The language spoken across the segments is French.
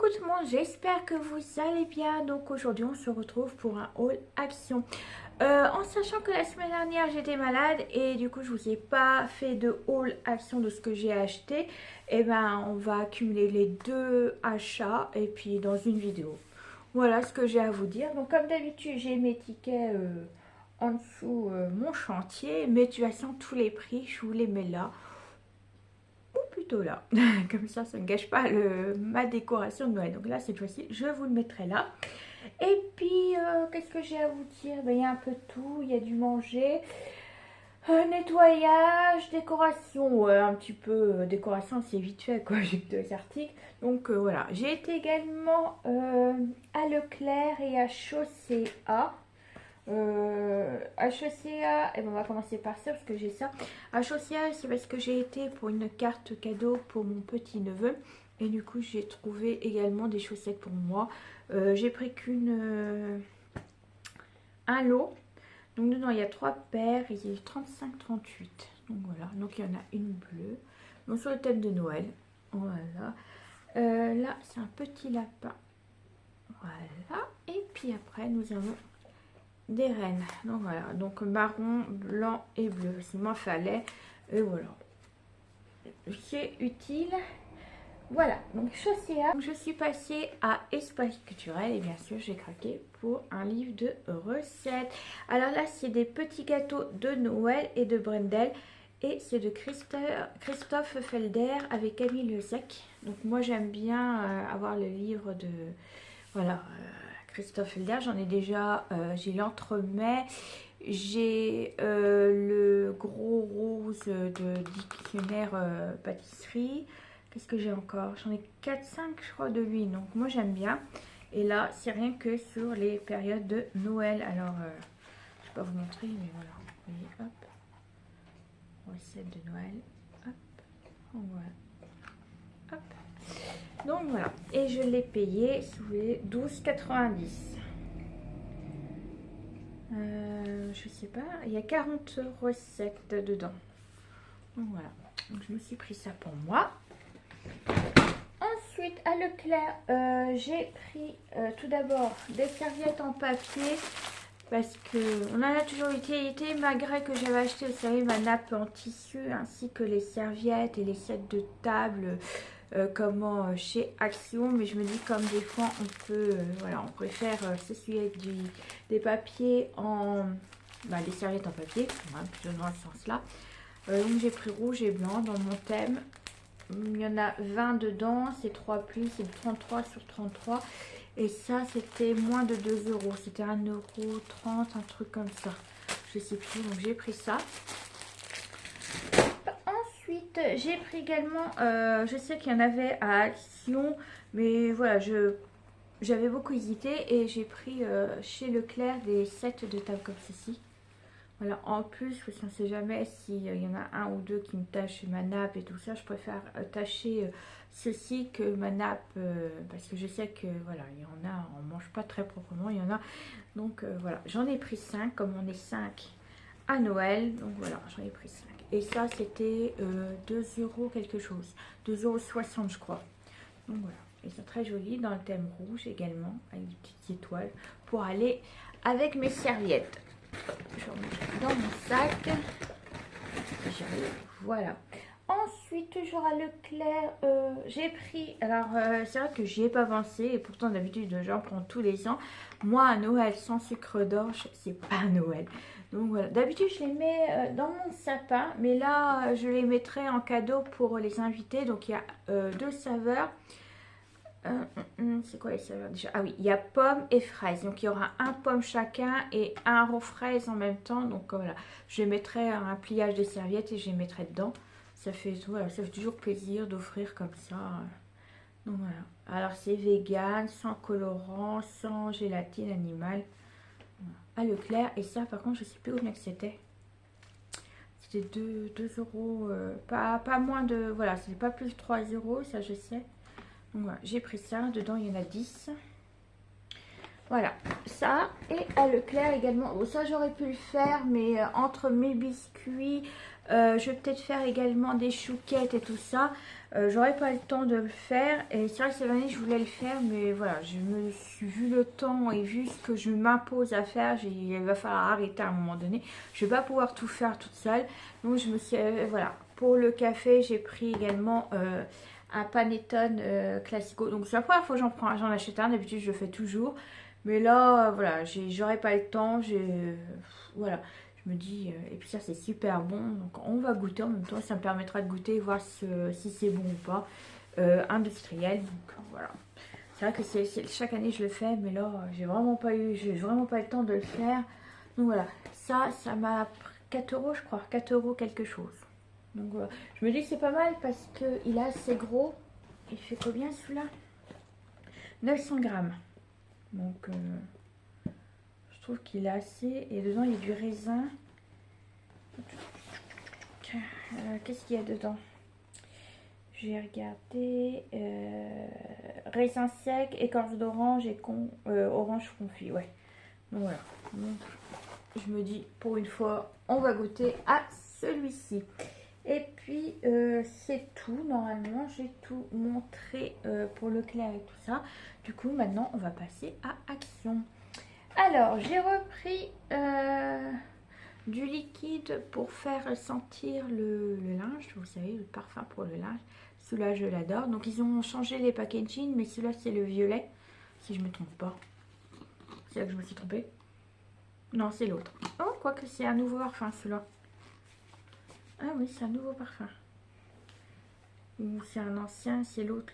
Coucou tout le monde, j'espère que vous allez bien. Donc aujourd'hui on se retrouve pour un haul action. En sachant que la semaine dernière j'étais malade et du coup je vous ai pas fait de haul action de ce que j'ai acheté. Et ben on va accumuler les deux achats et puis dans une vidéo. Voilà ce que j'ai à vous dire. Donc comme d'habitude j'ai mes tickets en dessous mon chantier. Mais tu as tous les prix, je vous les mets là. Plutôt là, comme ça ne gâche pas ma décoration de Noël. Donc là cette fois-ci je vous le mettrai là. Et puis qu'est-ce que j'ai à vous dire? Ben, il y a un peu de tout, il y a du manger, nettoyage, décoration, ouais, un petit peu décoration, c'est vite fait quoi, j'ai que deux articles. Donc voilà, j'ai été également à Leclerc et à Chaussea. HECA, et ben on va commencer par ça parce que j'ai ça. HECA, c'est parce que j'ai été pour une carte cadeau pour mon petit neveu et du coup j'ai trouvé également des chaussettes pour moi. J'ai pris un lot, donc dedans il y a 3 paires et il est 35-38, donc voilà, donc il y en a une bleue, donc sur le thème de Noël. Voilà, là c'est un petit lapin, voilà, et puis après nous avons des rennes, donc voilà, donc marron, blanc et bleu, il m'en fallait, et voilà, c'est utile. Voilà, donc Chaussea, je suis passée à Espace Culturel et bien sûr j'ai craqué pour un livre de recettes. Alors là c'est des petits gâteaux de Noël et de Brendel et c'est de Christophe Felder avec Camille Lezec. Donc moi j'aime bien avoir le livre de, voilà, Christophe Felder, j'en ai déjà, j'ai l'entremet, j'ai le gros rose de dictionnaire pâtisserie. Qu'est-ce que j'ai encore? J'en ai 4-5 je crois de lui, donc moi j'aime bien. Et là c'est rien que sur les périodes de Noël. Alors je vais pas vous montrer mais voilà, vous voyez, hop, recette de Noël, hop, voilà, hop. Donc voilà, et je l'ai payé, si vous voulez, 12,90. Je sais pas, il y a 40 recettes dedans. Donc voilà, donc je me suis pris ça pour moi. Ensuite à Leclerc, j'ai pris tout d'abord des serviettes en papier parce que on en a toujours utilité malgré que j'avais acheté, vous savez, ma nappe en tissu ainsi que les serviettes et les sets de table comment chez Action. Mais je me dis comme des fois on peut, voilà, on préfère s'essuyer avec des papiers en, des serviettes en papier, hein, plutôt dans ce sens là. Donc j'ai pris rouge et blanc dans mon thème. Il y en a 20 dedans, c'est 3 plus, c'est 33 sur 33. Et ça, c'était moins de 2 euros. C'était 1,30 €, un truc comme ça. Je sais plus, donc j'ai pris ça. Ensuite, j'ai pris également, je sais qu'il y en avait à Action, mais voilà, j'avais beaucoup hésité. Et j'ai pris chez Leclerc des sets de table comme ceci. Voilà, en plus, parce qu'on ne sait jamais s'il y en a un ou deux qui me tâchent ma nappe et tout ça. Je préfère tâcher ceci que ma nappe, parce que je sais que, voilà, il y en a, on ne mange pas très proprement, il y en a. Donc voilà, j'en ai pris 5, comme on est 5 à Noël. Donc voilà, j'en ai pris 5. Et ça, c'était 2 euros quelque chose, 2,60 € je crois. Donc voilà, et c'est très joli dans le thème rouge également, avec des petites étoiles, pour aller avec mes serviettes. Je remets dans mon sac. Voilà. Ensuite, toujours à Leclerc, j'ai pris, alors c'est vrai que j'y ai pas pensé et pourtant d'habitude j'en prends tous les ans. Moi à Noël sans sucre d'orge, c'est pas Noël. Donc voilà, d'habitude je les mets dans mon sapin, mais là je les mettrai en cadeau pour les invités. Donc il y a 2 saveurs. C'est quoi les saveurs déjà? Ah oui, il y a pomme et fraise. Donc il y aura un pomme chacun et un rond fraise en même temps. Donc voilà, je mettrai un pliage de serviettes et je les mettrai dedans. Ça fait, voilà, ça fait toujours plaisir d'offrir comme ça. Donc voilà. Alors c'est vegan, sans colorant, sans gélatine animale. À Leclerc. Et ça par contre je sais plus combien que c'était. C'était 2 euros. Pas moins de. Voilà, c'était pas plus de 3 euros, ça je sais. Donc voilà, j'ai pris ça, dedans il y en a 10. Voilà, ça. Et à Leclerc également, bon, ça j'aurais pu le faire, mais entre mes biscuits, je vais peut-être faire également des chouquettes et tout ça. J'aurais pas le temps de le faire. Et c'est vrai que cette année, je voulais le faire. Mais voilà, je me suis vu le temps et vu ce que je m'impose à faire. Il va falloir arrêter à un moment donné. Je vais pas pouvoir tout faire toute seule. Donc, je me suis... voilà. Pour le café, j'ai pris également un panettone classico. Donc, c'est la première fois que j'en achète un. D'habitude, je le fais toujours. Mais là, voilà, j'aurais pas le temps. Voilà. Je me dis, et puis ça c'est super bon, donc on va goûter en même temps, ça me permettra de goûter et voir si c'est bon ou pas, industriel, donc voilà. C'est vrai que chaque année je le fais, mais là j'ai vraiment pas le temps de le faire. Donc voilà, ça m'a pris 4 euros je crois, 4 euros quelque chose. Donc voilà, je me dis que c'est pas mal parce qu'il est assez gros. Il fait combien celui-là? 900 grammes. Donc je trouve qu'il est assez, et dedans il y a du raisin. Qu'est-ce qu'il y a dedans? J'ai regardé. Raisin sec, écorce d'orange et orange confit. Ouais. Donc voilà. Donc, je me dis, pour une fois, on va goûter à celui-ci. Et puis, c'est tout. Normalement, j'ai tout montré pour le clair et tout ça. Du coup, maintenant, on va passer à Action. Alors, j'ai repris du liquide pour faire sentir le linge, vous savez, le parfum pour le linge. Celui-là, je l'adore. Donc, ils ont changé les packaging, mais celui-là, c'est le violet, si je me trompe pas. C'est là que je me suis trompée. Non, c'est l'autre. Oh, quoique c'est un nouveau parfum, celui-là. Ah oui, c'est un nouveau parfum. Ou c'est un ancien, c'est l'autre,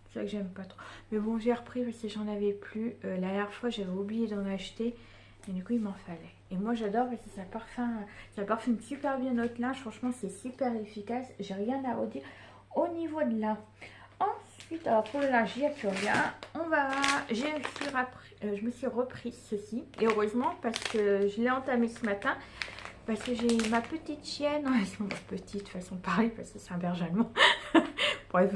c'est ça que j'aime pas trop. Mais bon, j'ai repris parce que j'en avais plus. La dernière fois, j'avais oublié d'en acheter. Et du coup, il m'en fallait. Et moi, j'adore parce que ça parfume super bien notre linge. Franchement, c'est super efficace. J'ai rien à redire au niveau de là. Ensuite, alors pour le linge, il n'y a plus rien. Je me suis repris ceci. Et heureusement, parce que je l'ai entamé ce matin. Parce que j'ai ma petite chienne. Ma petite façon de parler, parce que c'est un berger allemand. Bref,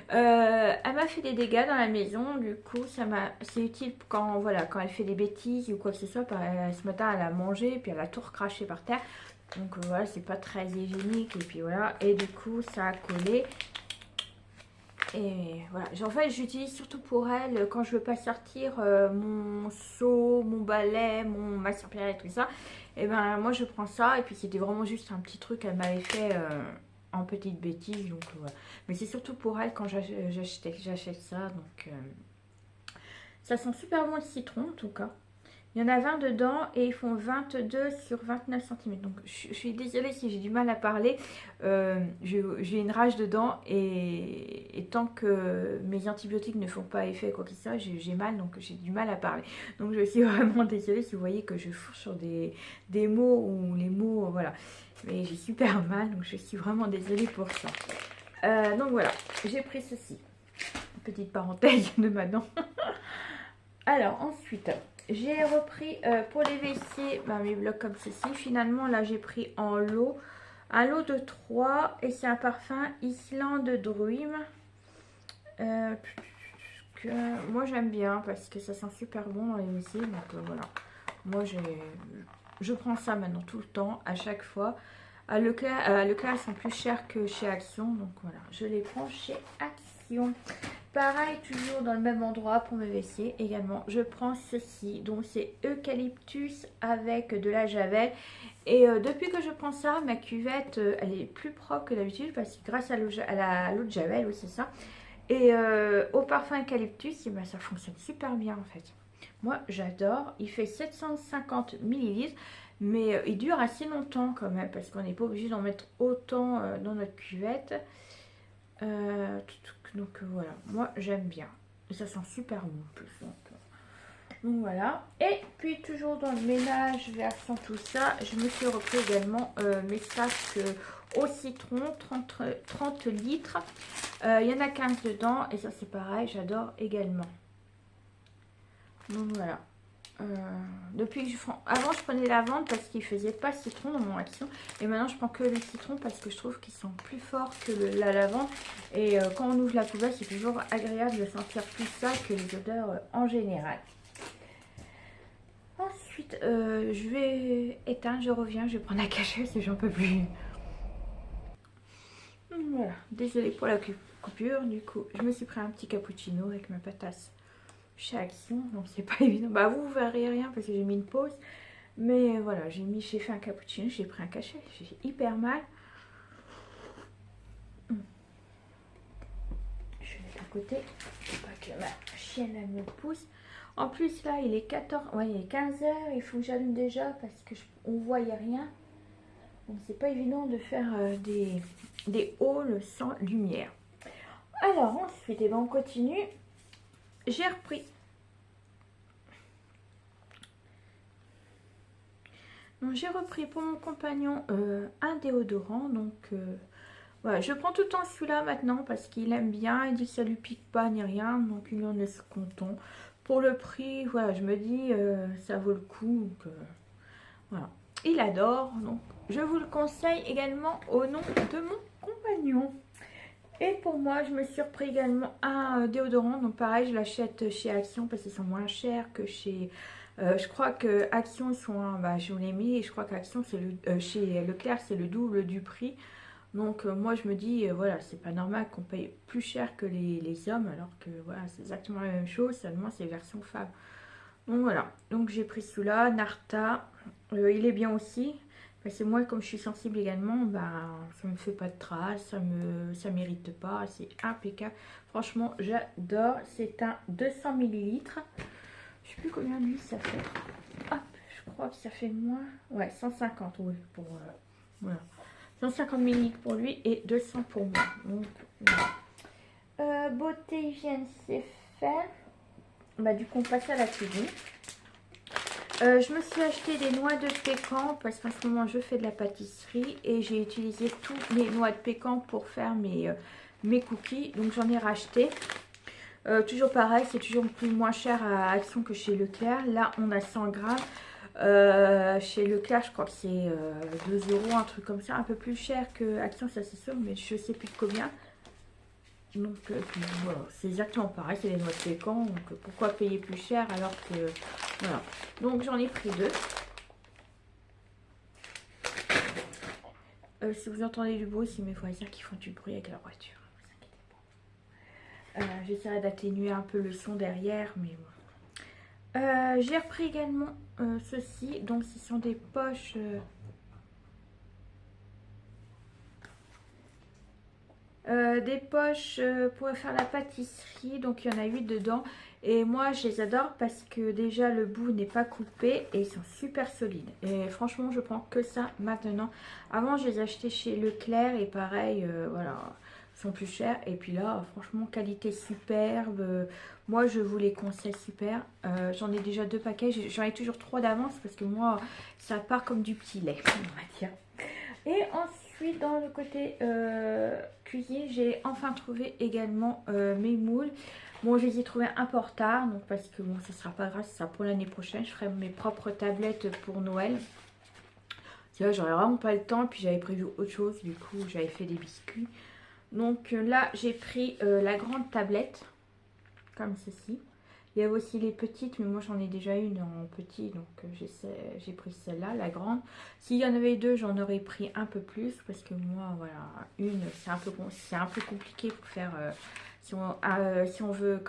elle m'a fait des dégâts dans la maison, du coup c'est utile quand, voilà, quand elle fait des bêtises ou quoi que ce soit. Ce matin elle a mangé puis elle a tout recraché par terre, donc voilà, c'est pas très hygiénique, et puis voilà, et du coup ça a collé. Et voilà, en fait j'utilise surtout pour elle quand je veux pas sortir mon seau, mon balai, ma serpillière et tout ça. Et ben moi je prends ça, et puis c'était vraiment juste un petit truc qu'elle m'avait fait en petite bêtise, donc voilà. Mais c'est surtout pour elle quand j'achète ça, donc ça sent super bon le citron en tout cas. Il y en a 20 dedans et ils font 22 sur 29 cm. Donc je suis désolée si j'ai du mal à parler. J'ai une rage dedans, et tant que mes antibiotiques ne font pas effet quoi que ce soit, j'ai mal, donc j'ai du mal à parler. Donc je suis vraiment désolée si vous voyez que je fourche sur des mots ou les mots, voilà. Mais j'ai super mal, donc je suis vraiment désolée pour ça. Donc voilà, j'ai pris ceci. Petite parenthèse de maintenant. Alors ensuite, j'ai repris pour les WC mes blocs comme ceci. Finalement là j'ai pris un lot de 3, et c'est un parfum Islande Dream. Moi j'aime bien parce que ça sent super bon dans les WC, donc voilà. Moi je prends ça maintenant tout le temps, à chaque fois. À Leclerc, elles sont plus chères que chez Action, donc voilà, je les prends chez Action. Pareil, toujours dans le même endroit pour mes WC également, je prends ceci, donc c'est eucalyptus avec de la javel. Et depuis que je prends ça, ma cuvette, elle est plus propre que d'habitude, parce que grâce à l'eau de javel, oui c'est ça. Et au parfum eucalyptus, et ben, ça fonctionne super bien en fait. Moi j'adore, il fait 750 ml. Mais il dure assez longtemps quand même, parce qu'on n'est pas obligé d'en mettre autant dans notre cuvette. Donc voilà, moi j'aime bien. Et ça sent super bon en plus. Donc voilà. Et puis toujours dans le ménage, version tout ça, je me suis repris également mes sacs au citron, 30 litres. Il y en a 15 dedans, et ça c'est pareil, j'adore également. Donc voilà. Depuis que avant je prenais lavande parce qu'il faisait pas citron dans mon Action, et maintenant je prends que le citron parce que je trouve qu'ils sont plus forts que la lavande, et quand on ouvre la poubelle c'est toujours agréable de sentir plus ça que les odeurs en général. Ensuite je vais éteindre, je reviens, je vais prendre la cachette parce que j'en peux plus. Voilà, désolée pour la coupure. Du coup, je me suis pris un petit cappuccino avec ma patasse chez Action. Donc, c'est pas évident. Bah, vous verrez rien parce que j'ai mis une pause. Mais voilà, j'ai fait un cappuccino, j'ai pris un cachet. J'ai hyper mal. Je vais mettre à côté. Faut pas que ma chienne elle me pousse. En plus, là, il est 14, ouais, il est 15 h. Il faut que j'allume déjà parce que on voyait rien. Donc, c'est pas évident de faire des hauls sans lumière. Alors, ensuite, eh ben, on continue. J'ai repris. Donc, j'ai repris pour mon compagnon un déodorant. Donc, voilà, je prends tout le temps celui-là maintenant parce qu'il aime bien. Il dit que ça lui pique pas ni rien. Donc, il en laisse comptant. Pour le prix, voilà, je me dis, ça vaut le coup. Donc, voilà. Il adore. Donc, je vous le conseille également au nom de mon compagnon. Et pour moi, je me suis repris également un déodorant. Donc pareil, je l'achète chez Action parce qu'ils sont moins chers que chez... je crois que Action, ils sont... bah, je vous l'ai mis et je crois qu'Action, c'est chez Leclerc, c'est le double du prix. Donc moi, je me dis, voilà, c'est pas normal qu'on paye plus cher que les hommes. Alors que voilà, c'est exactement la même chose, seulement c'est version femme. Donc voilà, donc j'ai pris celui-là, Narta. Il est bien aussi. Parce que moi, comme je suis sensible également, bah, ça me fait pas de traces, ça m'irrite pas, c'est impeccable. Franchement, j'adore. C'est un 200 ml. Je sais plus combien de lui ça fait. Hop, je crois que ça fait moins. Ouais, 150, oui, pour voilà. 150 ml pour lui et 200 pour moi. Donc, voilà. Beauté hygiène, c'est fait. Bah, du coup, on passe à la cuisine. Je me suis acheté des noix de pécan parce qu'en ce moment je fais de la pâtisserie et j'ai utilisé toutes mes noix de pécan pour faire mes cookies. Donc j'en ai racheté. Toujours pareil, c'est toujours plus moins cher à Action que chez Leclerc. Là on a 100 grammes. Chez Leclerc je crois que c'est 2 €, un truc comme ça. Un peu plus cher que Action, ça c'est sûr, mais je sais plus de combien. Donc voilà, c'est exactement pareil, c'est les noix de pécan, donc pourquoi payer plus cher alors que voilà. Donc j'en ai pris 2. Si vous entendez du bruit, c'est mes voisins qui font du bruit avec leur voiture, ne vous inquiétez pas. J'essaierai d'atténuer un peu le son derrière, mais bon. J'ai repris également ceci, donc ce sont des poches pour faire la pâtisserie. Donc il y en a 8 dedans et moi je les adore parce que déjà le bout n'est pas coupé et ils sont super solides et franchement je prends que ça maintenant. Avant je les achetais chez Leclerc et pareil voilà, ils sont plus chers et puis là franchement qualité superbe. Moi je vous les conseille super. J'en ai déjà 2 paquets, j'en ai toujours 3 d'avance parce que moi ça part comme du petit lait on va dire. Et ensuite, dans le côté cuisine, j'ai enfin trouvé également mes moules. Bon, je les ai trouvés un peu en retard, donc parce que bon, ça sera pas grave, ça sera pour l'année prochaine. Je ferai mes propres tablettes pour Noël. J'aurais vraiment pas le temps, puis j'avais prévu autre chose, du coup j'avais fait des biscuits. Donc là, j'ai pris la grande tablette, comme ceci. Il y a aussi les petites, mais moi j'en ai déjà une en petit, donc j'ai pris celle-là, la grande. S'il y en avait 2, j'en aurais pris un peu plus, parce que moi, voilà, une, c'est un peu compliqué pour faire, si on veut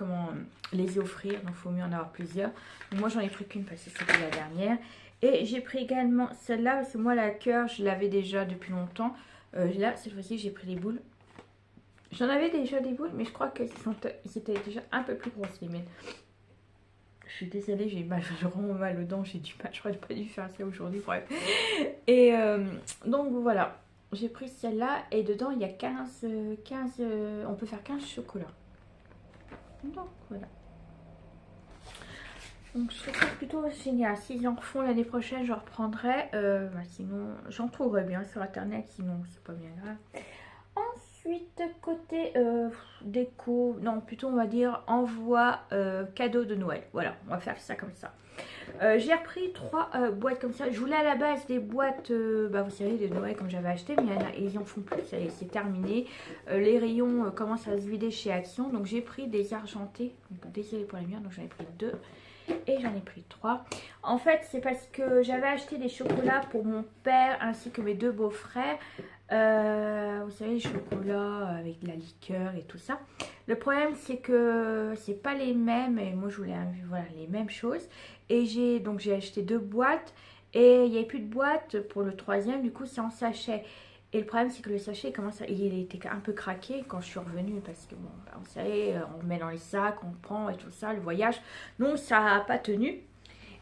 les offrir, donc il faut mieux en avoir plusieurs. Donc, moi j'en ai pris qu'une parce que c'était la dernière. Et j'ai pris également celle-là, parce que moi la cœur, je l'avais déjà depuis longtemps. Là, cette fois-ci, j'ai pris les boules. J'en avais déjà des boules, mais je crois qu'elles étaient déjà un peu plus grosses les miennes. Je suis désolée, j'ai vraiment mal aux dents, j'ai du mal, j'aurais pas dû faire ça aujourd'hui, bref. Et donc voilà, j'ai pris celle-là et dedans il y a 15, on peut faire 15 chocolats. Donc voilà. Donc je trouve ça plutôt génial. S'ils en refont l'année prochaine, je reprendrai. Sinon, j'en trouverai bien sur internet, sinon c'est pas bien grave. Ensuite, côté déco, non plutôt on va dire envoi cadeau de Noël. Voilà, on va faire ça comme ça. J'ai repris 3 boîtes comme ça. Je voulais à la base des boîtes, vous savez, de Noël comme j'avais acheté, mais ils en font plus, c'est terminé. Les rayons commencent à se vider chez Action, donc j'ai pris des argentés. Donc, désolé pour les miens, donc j'en ai pris 2. Et j'en ai pris 3. En fait, c'est parce que j'avais acheté des chocolats pour mon père ainsi que mes 2 beaux-frères. Vous savez, le chocolat avec de la liqueur et tout ça. Le problème, c'est que c'est pas les mêmes. Et moi, je voulais voilà, les mêmes choses. Et j'ai acheté 2 boîtes. Et il n'y avait plus de boîte pour le troisième. Du coup, c'est en sachet. Et le problème, c'est que le sachet, il était un peu craqué quand je suis revenue. Parce que, bon, bah, vous savez, on met dans les sacs, on prend et tout ça, le voyage. Donc, ça n'a pas tenu.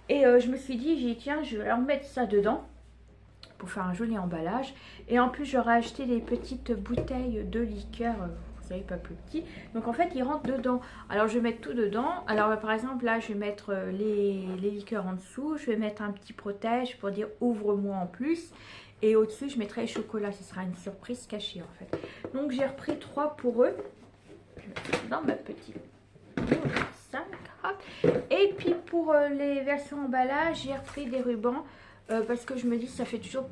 Et je me suis dit, j'ai dit, tiens, je vais leur mettre ça dedans pour faire un joli emballage. Et en plus, j'aurais acheté des petites bouteilles de liqueur, vous savez, pas plus petits. Donc en fait, ils rentrent dedans. Alors, je vais mettre tout dedans. Alors, par exemple, là, je vais mettre les liqueurs en dessous. Je vais mettre un petit protège pour dire ouvre-moi en plus. Et au-dessus, je mettrai les chocolats. Ce sera une surprise cachée, en fait. Donc, j'ai repris 3 pour eux. Je vais dans ma petite... 5. Et puis, pour les versions emballage, j'ai repris des rubans. Parce que je me dis ça fait toujours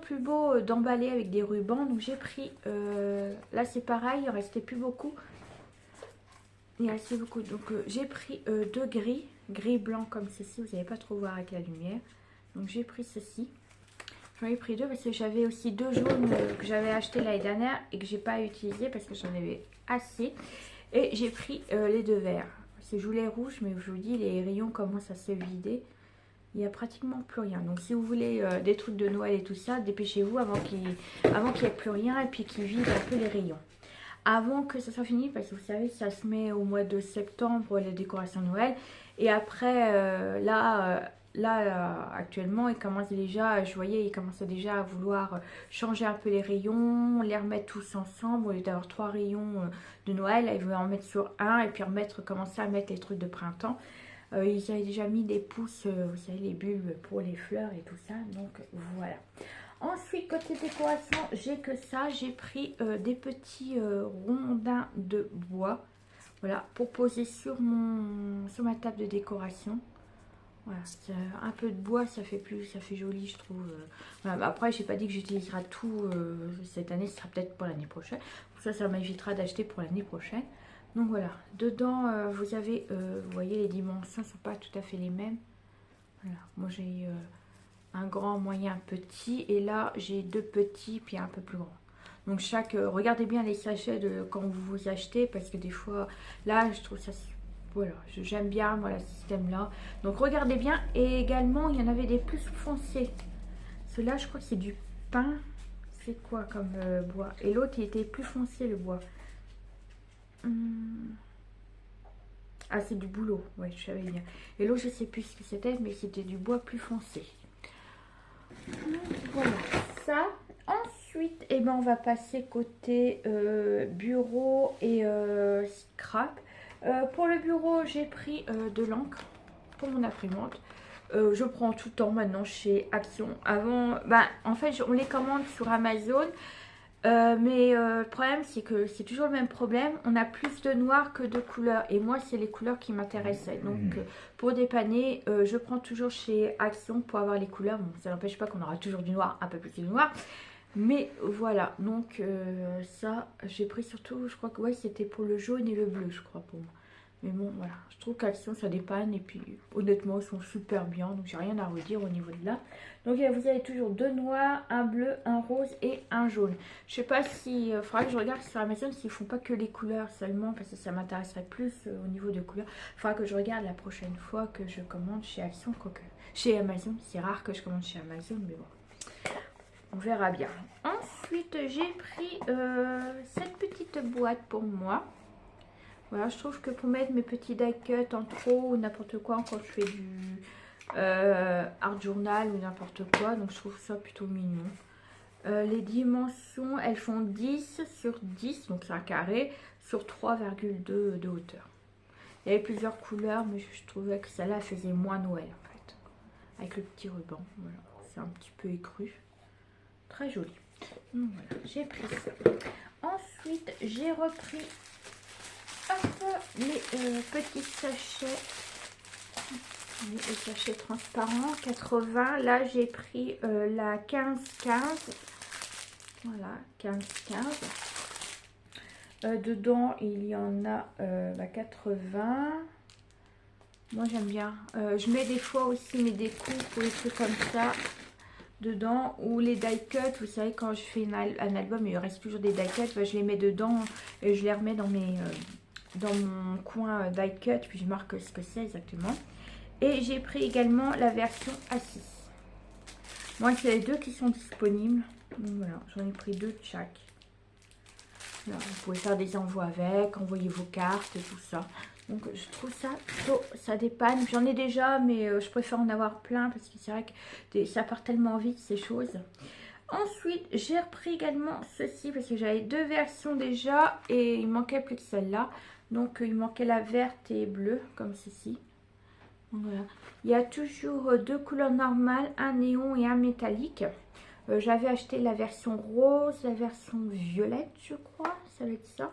plus beau d'emballer avec des rubans. Donc j'ai pris là c'est pareil, il restait plus beaucoup, donc j'ai pris 2 gris blanc comme ceci, vous n'allez pas trop voir avec la lumière. Donc j'ai pris ceci, j'en ai pris 2 parce que j'avais aussi 2 jaunes que j'avais acheté l'année dernière et que j'ai pas utilisé parce que j'en avais assez. Et j'ai pris les 2 verts, c'est joulet rouge, mais je vous dis les rayons commencent à se vider. Il n'y a pratiquement plus rien. Donc si vous voulez des trucs de Noël et tout ça, dépêchez-vous avant qu'il n'y ait plus rien et puis qu'ils vident un peu les rayons. Avant que ça soit fini, parce que vous savez, ça se met au mois de septembre, les décorations de Noël. Et après, actuellement, ils commencent déjà, je voyais, ils commençaient déjà à vouloir changer un peu les rayons, les remettre tous ensemble. Au lieu d'avoir 3 rayons de Noël, ils veulent en mettre sur un et puis commencer à mettre les trucs de printemps. Ils avaient déjà mis des pousses, vous savez, les bulbes pour les fleurs et tout ça. Donc voilà. Ensuite, côté décoration, j'ai que ça. J'ai pris des petits rondins de bois. Voilà, pour poser sur ma table de décoration. Voilà, un peu de bois, ça fait joli, je trouve. Voilà. Après, j'ai pas dit que j'utiliserai tout cette année. Ce sera peut-être pour l'année prochaine. Ça m'évitera d'acheter pour l'année prochaine. Donc voilà, dedans vous avez, vous voyez les dimensions ne sont pas tout à fait les mêmes. Voilà, moi j'ai un grand, moyen, petit et là j'ai 2 petits puis un peu plus grand. Donc regardez bien les sachets quand vous achetez parce que des fois, là je trouve ça, voilà, j'aime bien moi, le système là. Donc regardez bien et également il y en avait des plus foncés. Ceux-là je crois que c'est du pin, c'est quoi comme bois? Et l'autre il était plus foncé le bois. Ah, c'est du boulot, ouais, je savais bien. Et l'autre, je sais plus ce que c'était, mais c'était du bois plus foncé. Voilà, ça. Ensuite, eh ben, on va passer côté bureau et scrap. Pour le bureau, j'ai pris de l'encre pour mon imprimante. Je prends tout le temps maintenant chez Action. Avant, en fait, on les commande sur Amazon. Mais le problème c'est que c'est toujours le même problème, on a plus de noir que de couleurs et moi c'est les couleurs qui m'intéressaient, donc pour dépanner je prends toujours chez Action pour avoir les couleurs. Bon, ça n'empêche pas qu'on aura toujours du noir, un peu plus de noir, mais voilà, donc ça j'ai pris surtout, je crois que ouais, c'était pour le jaune et le bleu je crois pour moi. Mais bon, voilà, je trouve qu'Action ça dépanne et puis honnêtement ils sont super bien, donc j'ai rien à redire au niveau de là. Donc vous avez toujours 2 noirs, un bleu, un rose et un jaune. Je sais pas si, faudra que je regarde sur Amazon s'ils font pas que les couleurs seulement parce que ça m'intéresserait plus au niveau de couleurs. Faudra que je regarde la prochaine fois que je commande chez Action, quoique chez Amazon, c'est rare que je commande chez Amazon, mais bon. On verra bien. Ensuite, j'ai pris cette petite boîte pour moi. Voilà, je trouve que pour mettre mes petits die cuts en trop ou n'importe quoi quand je fais du art journal ou n'importe quoi, donc je trouve ça plutôt mignon. Les dimensions, elles font 10 sur 10, donc c'est un carré, sur 3,2 de hauteur. Il y avait plusieurs couleurs, mais je trouvais que celle-là faisait moins Noël en fait. Avec le petit ruban, voilà, c'est un petit peu écru. Très joli. Donc voilà, j'ai pris ça. Ensuite, j'ai repris les petits sachets, les sachets transparents 80. Là j'ai pris la 15-15, voilà, 15-15. Dedans il y en a 80. Moi j'aime bien, je mets des fois aussi mes découpes ou des trucs comme ça. dedans, ou les die cut, vous savez quand je fais un album il reste toujours des die cut, bah, je les mets dedans et je les remets dans dans mon coin die cut, puis je marque ce que c'est exactement. Et j'ai pris également la version A6. Moi c'est les deux qui sont disponibles, donc voilà, j'en ai pris 2 de chaque. Alors, vous pouvez faire des envois avec, envoyer vos cartes et tout ça. Donc je trouve ça plutôt, ça dépanne. J'en ai déjà, mais je préfère en avoir plein parce que c'est vrai que ça part tellement vite ces choses. Ensuite, j'ai repris également ceci parce que j'avais 2 versions déjà et il manquait plus que celle-là. Donc il manquait la verte et bleue comme ceci. Donc, voilà. Il y a toujours 2 couleurs normales, un néon et un métallique. J'avais acheté la version rose, la version violette, je crois, ça va être ça.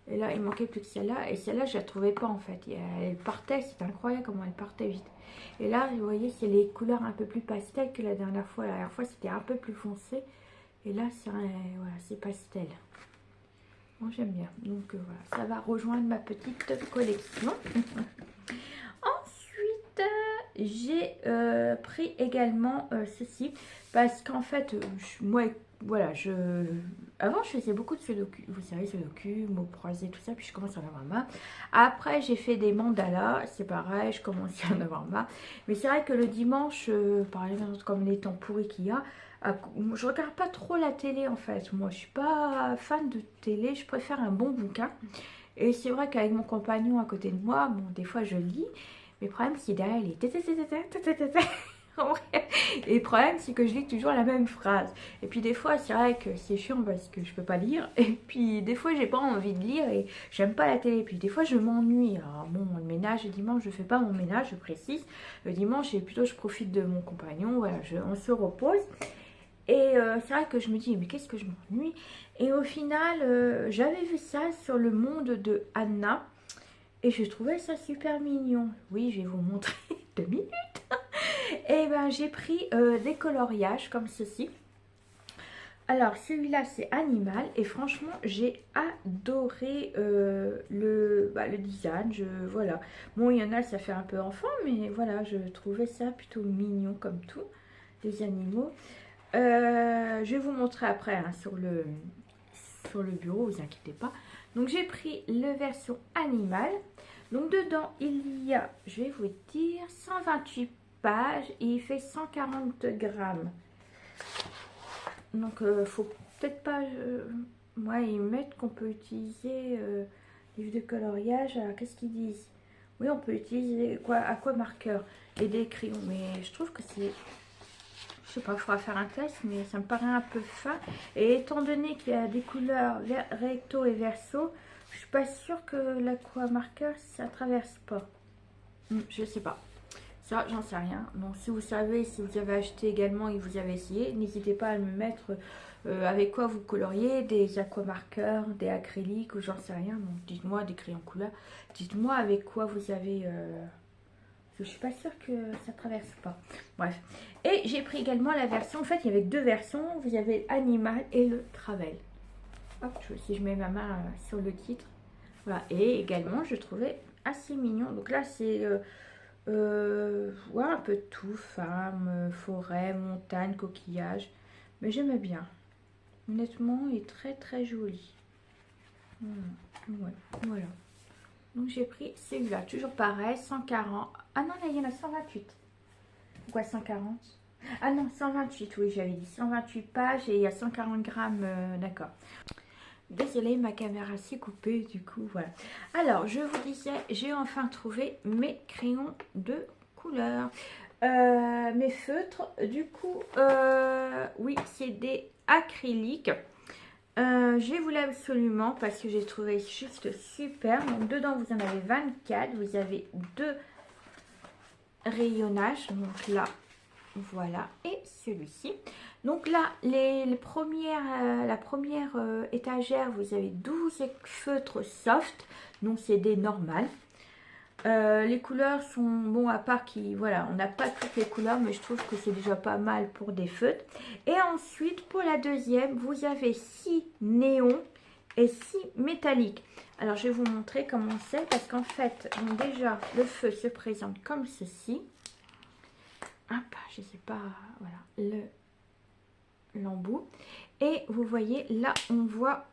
Et là, il manquait plus que celle-là. Et celle-là, je la trouvais pas en fait. Elle partait, c'est incroyable comment elle partait vite. Et là, vous voyez, c'est les couleurs un peu plus pastel que la dernière fois. La dernière fois, c'était un peu plus foncé. Et là, c'est voilà, pastel. Bon, j'aime bien. Donc voilà, ça va rejoindre ma petite collection. Ensuite, j'ai pris également ceci. Parce qu'en fait, moi, voilà, avant je faisais beaucoup de sudoku, vous savez, sudoku, mots croisés, tout ça, puis je commence à en avoir marre. Après j'ai fait des mandalas, c'est pareil, je commence à en avoir marre. Mais c'est vrai que le dimanche, par exemple, comme les temps pourris qu'il y a, je regarde pas trop la télé en fait. Moi je suis pas fan de télé, je préfère un bon bouquin. Et c'est vrai qu'avec mon compagnon à côté de moi, bon, des fois je lis, mais le problème c'est derrière il est et le problème, c'est que je lis toujours la même phrase. Et puis des fois, c'est vrai que c'est chiant parce que je peux pas lire. Et puis des fois, j'ai pas envie de lire et j'aime pas la télé. Et puis des fois, je m'ennuie. Alors bon, le ménage, le dimanche, je fais pas mon ménage, je précise. Le dimanche, et plutôt, je profite de mon compagnon. Voilà, on se repose. Et c'est vrai que je me dis, mais qu'est-ce que je m'ennuie. Et au final, j'avais vu ça sur le monde de Anna. Et je trouvais ça super mignon. Oui, je vais vous montrer 2 minutes. Et ben j'ai pris des coloriages comme ceci. Alors celui-là c'est animal et franchement j'ai adoré le design. Voilà. Bon, il y en a ça fait un peu enfant, mais voilà, je trouvais ça plutôt mignon comme tout, les animaux. Je vais vous montrer après hein, sur le bureau, vous inquiétez pas. Donc j'ai pris la version animale. Donc dedans il y a, je vais vous dire, 128 pages et il fait 140 grammes. Donc faut peut-être pas, moi ils mettent qu'on peut utiliser livre de coloriage. Alors qu'est-ce qu'ils disent? Oui, on peut utiliser quoi, aquamarqueur et des crayons, mais je trouve que c'est, je sais pas, il faudra faire un test, mais ça me paraît un peu fin. Et étant donné qu'il y a des couleurs recto et verso, je suis pas sûre que l'aquamarqueur ça traverse pas. Je sais pas. Ça, j'en sais rien. Donc, si vous savez, si vous avez acheté également et vous avez essayé, n'hésitez pas à me mettre avec quoi vous coloriez, des aquamarqueurs, des acryliques ou j'en sais rien. Donc, dites-moi des crayons couleur. Dites-moi avec quoi vous avez. Je suis pas sûre que ça traverse pas. Bref. Et j'ai pris également la version. En fait, il y avait 2 versions. Vous avez l'animal et le travel. Hop, si je mets ma main sur le titre. Voilà. Et également, je trouvais assez mignon. Donc là, c'est. Ouais, un peu de tout, femme, forêt, montagne, coquillage. Mais j'aimais bien. Honnêtement, il est très très joli. Ouais, voilà. Donc j'ai pris celui-là, toujours pareil, 140. Ah non, là il y en a 128. Pourquoi 140? Ah non, 128, oui, j'avais dit 128 pages et il y a 140 grammes, d'accord. Désolée, ma caméra s'est coupée, du coup, voilà. Alors, je vous disais, j'ai enfin trouvé mes crayons de couleur. Mes feutres, du coup, oui, c'est des acryliques. J'ai voulu absolument parce que j'ai trouvé juste super. Donc, dedans, vous en avez 24. Vous avez 2 rayonnages. Donc là, voilà. Et celui-ci. Donc là, la première étagère, vous avez 12 feutres soft. Donc c'est des normales. Les couleurs sont, bon, à part qui, voilà, on n'a pas toutes les couleurs, mais je trouve que c'est déjà pas mal pour des feutres. Et ensuite, pour la deuxième, vous avez 6 néons et 6 métalliques. Alors, je vais vous montrer comment c'est, parce qu'en fait, donc déjà, le feu se présente comme ceci. Hop, je sais pas, voilà, l'embout. Et vous voyez, là, on voit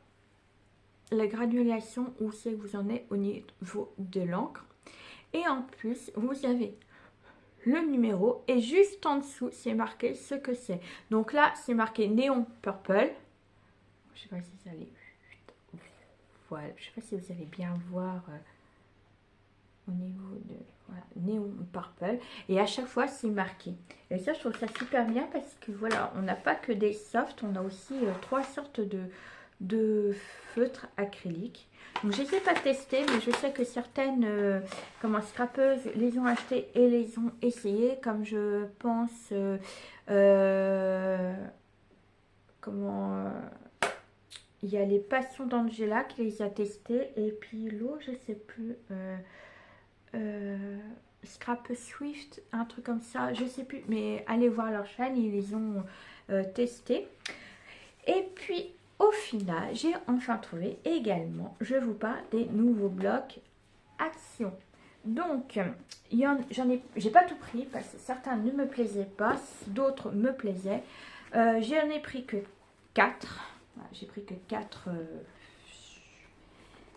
la granulation où c'est que vous en êtes au niveau de l'encre. Et en plus, vous avez le numéro et juste en dessous, c'est marqué ce que c'est. Donc là, c'est marqué Néon Purple. Je sais pas si ça allait... Voilà, je sais pas si vous allez bien voir au niveau de... Voilà, Néon Purple. Et à chaque fois, c'est marqué. Et ça, je trouve ça super bien parce que voilà, on n'a pas que des softs, on a aussi 3 sortes de feutres acryliques. Donc je ne les ai pas testés, mais je sais que certaines scrapeuses les ont achetés et les ont essayés, comme je pense il y a les Passions d'Angela qui les a testés, et puis l'eau, je sais plus, Scrap Swift, un truc comme ça, je sais plus, mais allez voir leur chaîne, ils les ont testés. Et puis au final, j'ai enfin trouvé également, je vous parle des nouveaux blocs Action. Donc, j'ai pas tout pris parce que certains ne me plaisaient pas, d'autres me plaisaient. J'en ai pris que 4. Voilà, j'ai pris que 4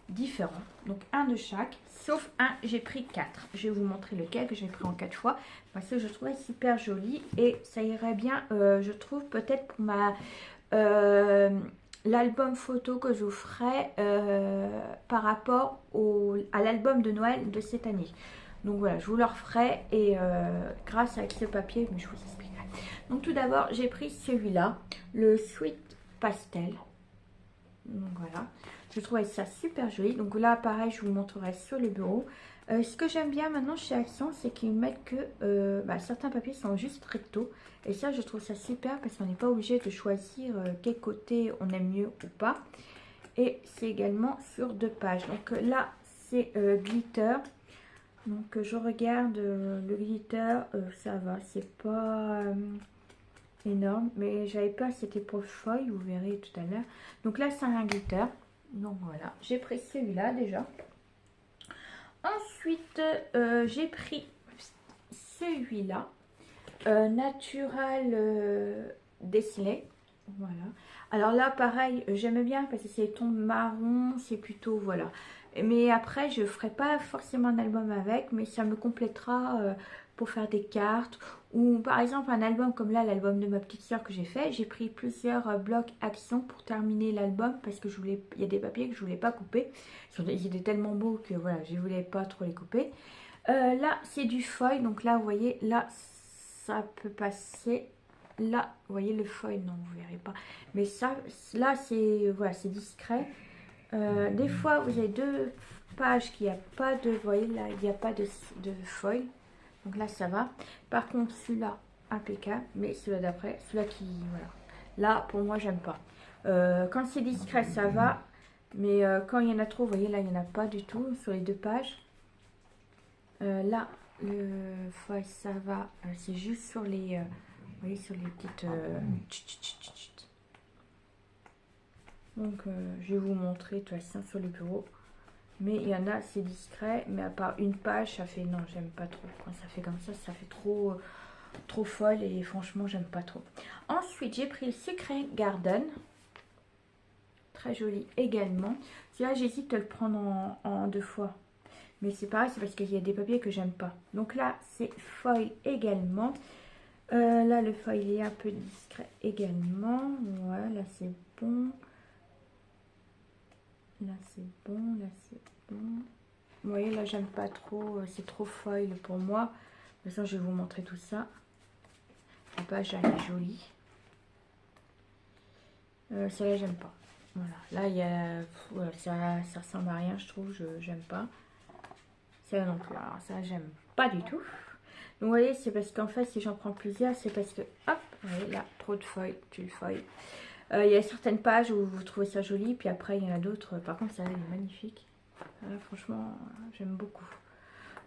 différents. Donc, un de chaque, sauf un, j'ai pris 4. Je vais vous montrer lequel que j'ai pris en 4 fois parce que je trouvais super joli et ça irait bien, je trouve, peut-être pour ma... l'album photo que je vous ferai par rapport à l'album de Noël de cette année. Donc voilà, je vous le referai et grâce à ce papier, mais je vous expliquerai. Donc tout d'abord, j'ai pris celui-là, le Sweet Pastel. Donc voilà, je trouvais ça super joli. Donc là, pareil, je vous montrerai sur le bureau. Ce que j'aime bien maintenant chez Action, c'est qu'ils mettent que certains papiers sont juste recto. Et ça, je trouve ça super parce qu'on n'est pas obligé de choisir quel côté on aime mieux ou pas. Et c'est également sur 2 pages. Donc là, c'est glitter. Donc je regarde le glitter, ça va, c'est pas énorme. Mais j'avais peur, c'était pour feuille, vous verrez tout à l'heure. Donc là, c'est un glitter. Donc voilà, j'ai pris celui-là déjà. Ensuite, j'ai pris celui-là, Natural Dessinée. Voilà. Alors là, pareil, j'aime bien parce que c'est ton marron, c'est plutôt, voilà. Mais après, je ne ferai pas forcément un album avec, mais ça me complétera pour faire des cartes. Ou par exemple, un album comme là, l'album de ma petite soeur que j'ai fait. J'ai pris plusieurs blocs Action pour terminer l'album parce que je voulais, il y a des papiers que je ne voulais pas couper. Ils étaient tellement beaux que voilà, je ne voulais pas trop les couper. Là, c'est du foil. Donc là, vous voyez, là, ça peut passer. Là, vous voyez le foil, non, vous verrez pas. Mais ça, là, c'est voilà, c'est discret. Des fois, vous avez 2 pages qui n'y a pas de, vous voyez, là, il n'y a pas de foil. Donc là, ça va. Par contre, celui-là, impeccable. Mais celui-là d'après, celui-là qui, voilà. Là, pour moi, j'aime pas. Quand c'est discret, ça va. Mais quand il y en a trop, vous voyez, là, il n'y en a pas du tout sur les 2 pages. Là, le foil, ça va. C'est juste sur les... vous voyez, sur les petites... Donc, je vais vous montrer de toute façon sur le bureau. Mais il y en a, c'est discret. Mais à part une page, ça fait... Non, j'aime pas trop. Quand ça fait comme ça fait trop folle. Et franchement, j'aime pas trop. Ensuite, j'ai pris le Secret Garden. Très joli également. Celui-là, j'hésite de le prendre en 2 fois. Mais c'est pareil, c'est parce qu'il y a des papiers que j'aime pas. Donc là, c'est foil également. Là, le foil est un peu discret également. Voilà, là, c'est bon. Là, c'est bon. Là, c'est bon. Vous voyez, là, j'aime pas trop. C'est trop foil pour moi. De toute façon, je vais vous montrer tout ça. La page, elle est jolie. Celle-là, j'aime pas. Voilà. Là, il y a... Voilà, ça ressemble à rien, je trouve. J'aime pas. Celle-là non plus. Alors, ça, j'aime pas du tout. Donc, vous voyez, c'est parce qu'en fait, si j'en prends plusieurs, c'est parce que... Hop, vous voyez, là, trop de feuilles. Tu feuilles. Il y a certaines pages où vous trouvez ça joli, puis après il y en a d'autres. Par contre, ça est magnifique. Franchement, j'aime beaucoup.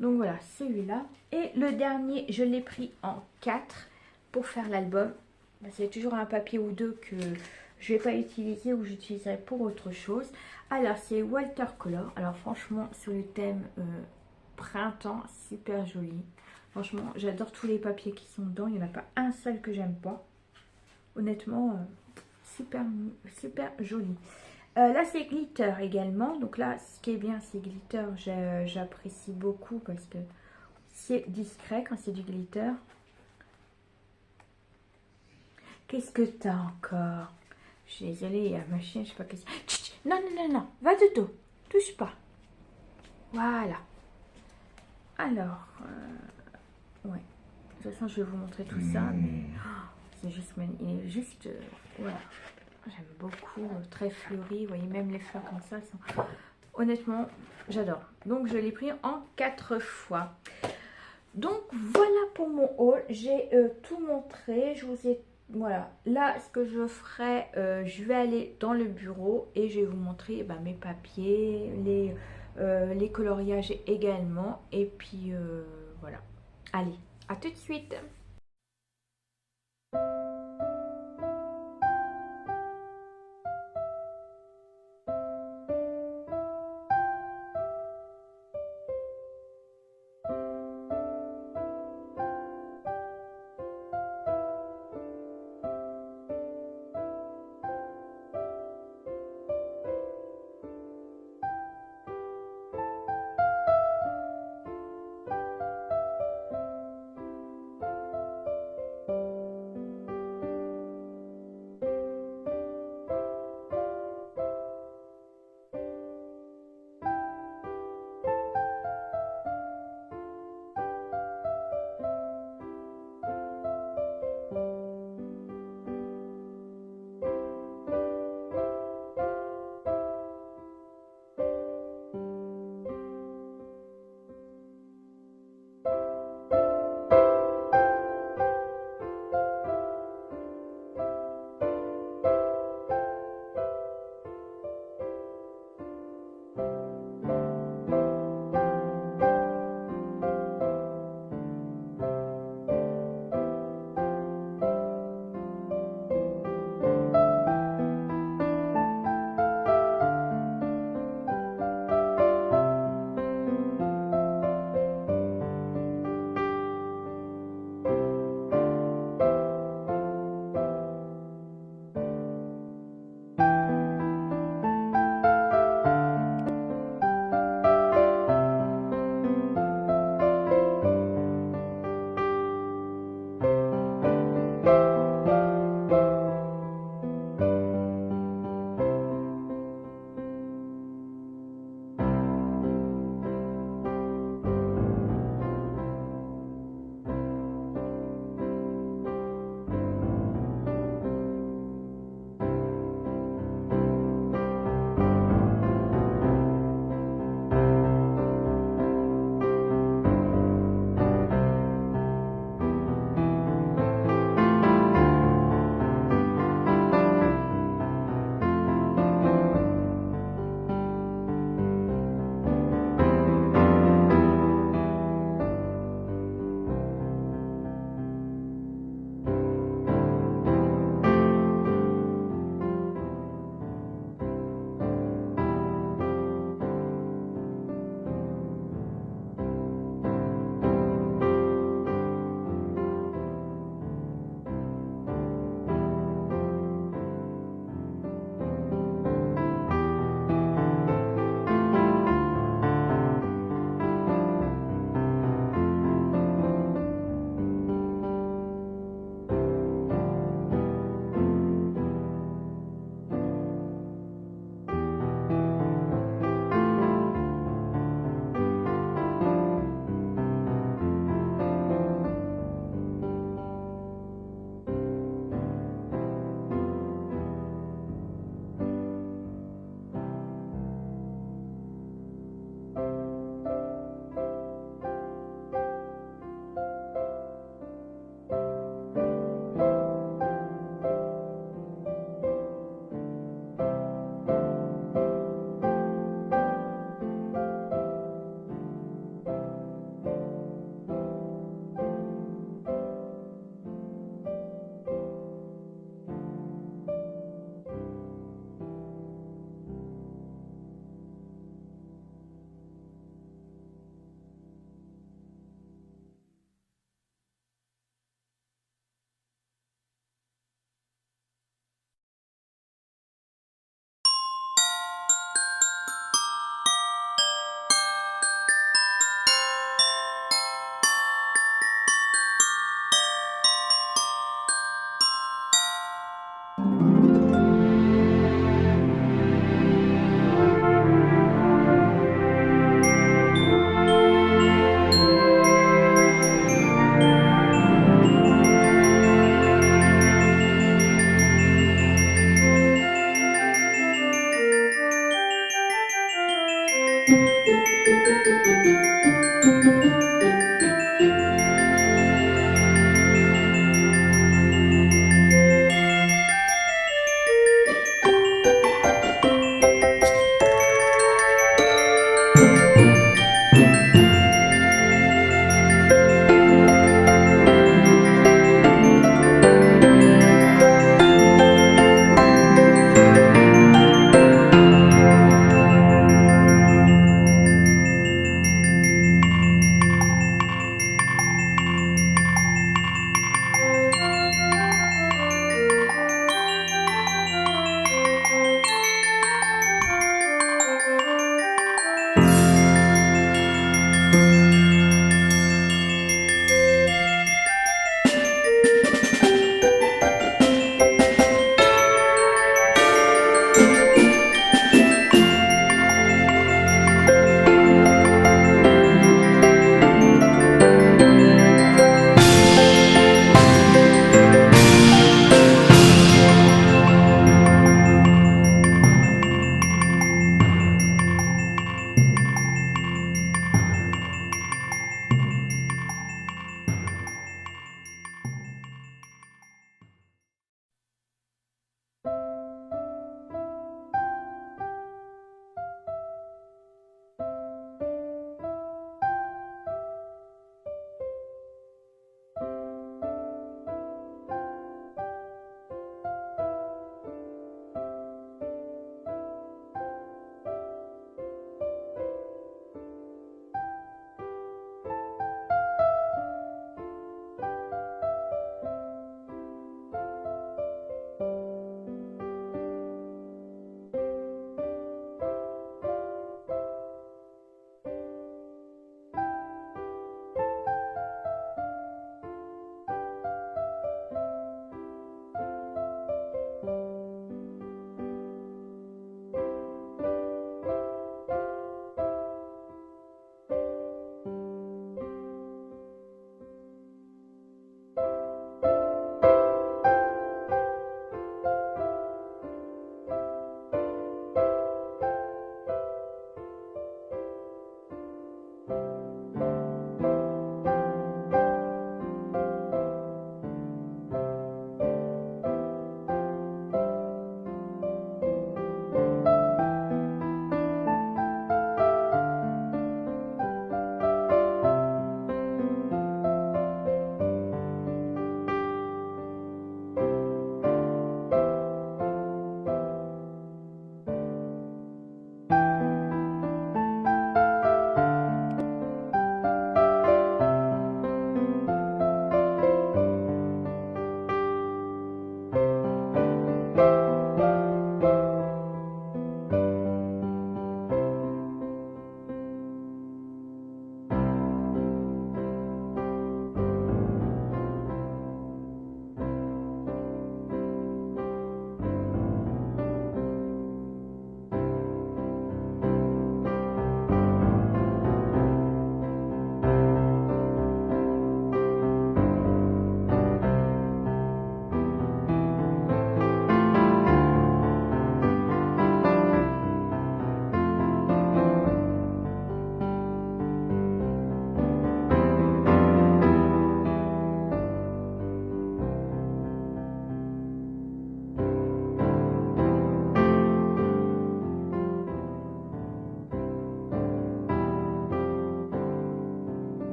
Donc voilà, celui-là. Et le dernier, je l'ai pris en 4 pour faire l'album. C'est toujours un papier ou 2 que je ne vais pas utiliser ou j'utiliserai pour autre chose. Alors, c'est Watercolor. Alors franchement, sur le thème printemps, super joli. Franchement, j'adore tous les papiers qui sont dedans. Il n'y en a pas un seul que j'aime pas. Honnêtement, super, super joli. Là, c'est glitter également. Donc là, ce qui est bien, c'est glitter. J'apprécie beaucoup parce que c'est discret quand c'est du glitter. Qu'est-ce que t'as encore? Je suis désolée, il y a ma chienne, je sais pas qu'est-ce que... Non, non, non, non, va de dos. Touche pas. Voilà. Alors, ouais. De toute façon, je vais vous montrer tout ça, mais c'est juste, il est juste, voilà. J'aime beaucoup, très fleuri. Vous voyez, même les fleurs comme ça sont... Honnêtement, j'adore. Donc, je l'ai pris en 4 fois. Donc, voilà pour mon haul. J'ai tout montré. Je vous ai... Voilà. Là, ce que je ferai, je vais aller dans le bureau et je vais vous montrer mes papiers, les coloriages également. Et puis, voilà. Allez, à tout de suite.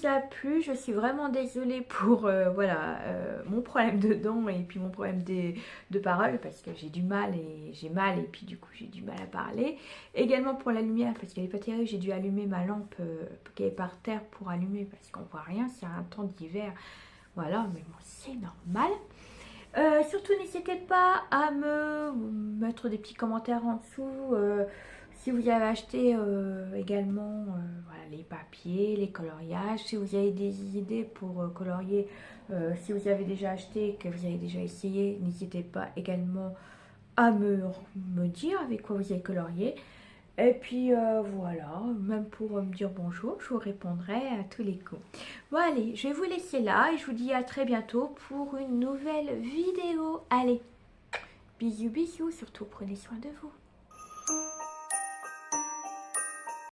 ça a plu. Je suis vraiment désolée pour voilà, mon problème de dents et puis mon problème de parole parce que j'ai du mal et j'ai mal et puis du coup j'ai du mal à parler. Également pour la lumière parce qu'elle n'est pas terrible, j'ai dû allumer ma lampe qui est par terre pour allumer parce qu'on voit rien, c'est un temps d'hiver. Voilà, mais bon, c'est normal. Surtout n'hésitez pas à me mettre des petits commentaires en dessous si vous avez acheté également voilà, les papiers, les coloriages, si vous avez des idées pour colorier, si vous avez déjà acheté, que vous avez déjà essayé, n'hésitez pas également à me dire avec quoi vous avez colorié. Et puis voilà, même pour me dire bonjour, je vous répondrai à tous les coups. Bon allez, je vais vous laisser là et je vous dis à très bientôt pour une nouvelle vidéo. Allez, bisous bisous, surtout prenez soin de vous.